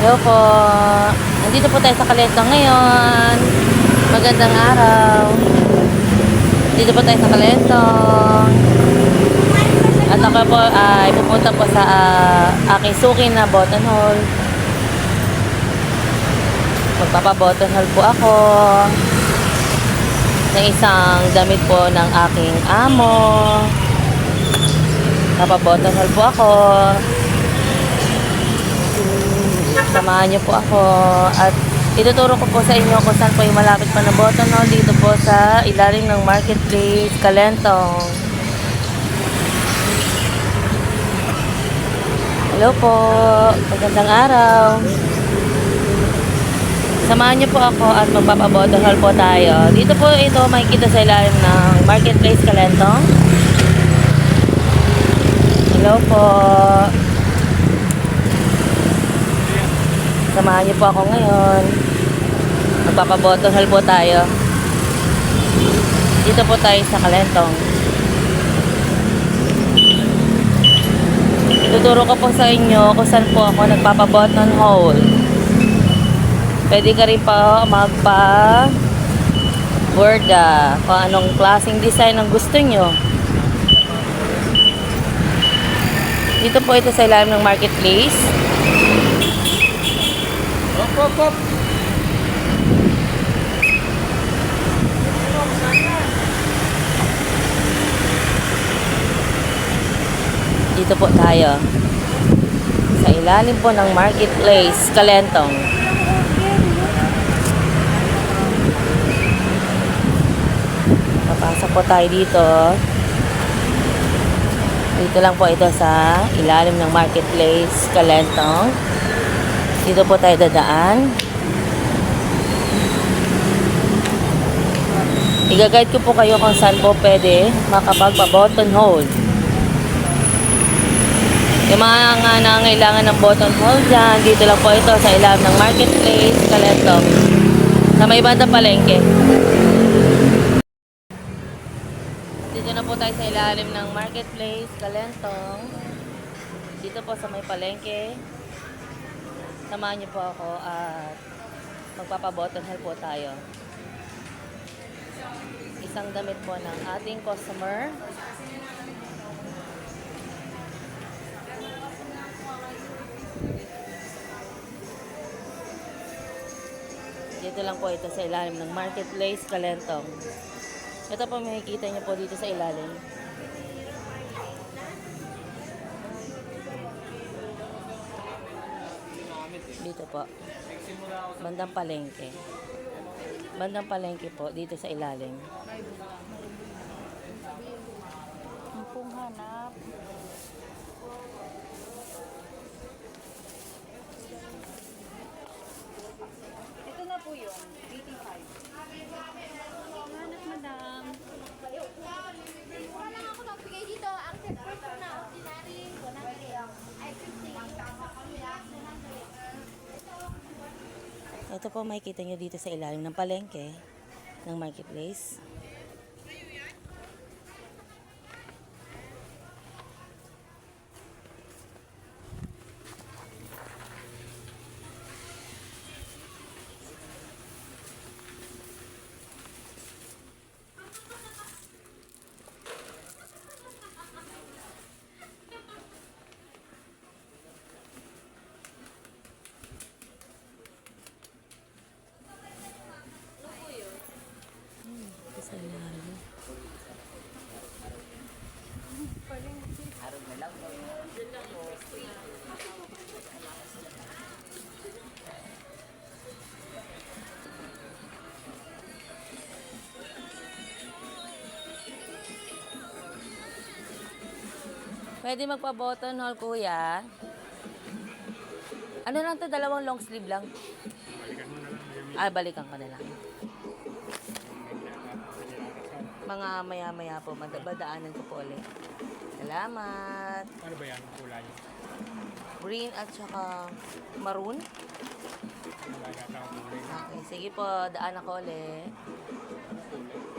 Hello po. Nandito po tayo sa Calentong ngayon. Magandang araw. Dito po tayo sa Calentong. At ako po ay pupunta po sa aking suki na button hole. Magpapa-button hole po ako ng isang damit po ng aking amo. Papa-button hole po ako. Samahan niyo po ako at ituturo ko po sa inyo kung saan po yung malapit pa na button hole dito po sa ilalim ng Marketplace, Calentong. Hello po, magandang araw. Samahan niyo po ako at magpapa-button hole po tayo. Dito po ito makikita sa ilalim ng Marketplace, Calentong. Hello po. Samahan niyo po ako ngayon. Magpapa-button hole po tayo. Dito po tayo sa Calentong. Tuturo ko po sa inyo kung saan po ako nagpapa-button hole. Pwede ka rin pa magpa-borda kung anong klaseng design ang gusto nyo. Dito po ito sa ilalim ng Marketplace. Op. Dito po tayo sa ilalim po ng Marketplace, Calentong. Papasok po tayo dito. Dito lang po ito sa ilalim ng Marketplace, Calentong. Dito po tayo dadaan. I-guide ko po kayo kung saan po pwede makapagpa-button hole. Yung mga nangangailangan ng button hole dyan, dito lang po ito sa ilalim ng Marketplace, Calentong. Sa may bandang palengke. Dito na po tayo sa ilalim ng Marketplace, Calentong. Dito po sa may palengke. Samahan niyo po ako at magpapa-button hole po tayo. Isang damit po ng ating customer. Dito lang po ito sa ilalim ng Marketplace, Calentong. Ito po makikita niyo po dito sa ilalim. Dito po. Bandang palengke. Bandang palengke po dito sa ilalim. Ang pong hanap. Ito na po yun. 85. Hanap, madam. Wala lang ako nagbigay dito. Ang set first na ordinary, 100. Ay, 50. Ito po makikita nyo dito sa ilalim ng palengke ng Marketplace. Sa ilalim. Pwede magpa-button hole, kuya. Ano lang to? Dalawang long sleeve lang. Balikan ko na lang. Mga maya-maya po, badaanan ko po ulit. Salamat. Ano ba yan? Kulay. Green at saka maroon. Kulay yata ang kulay. Okay, sige po, daan ako ulit. Kulay.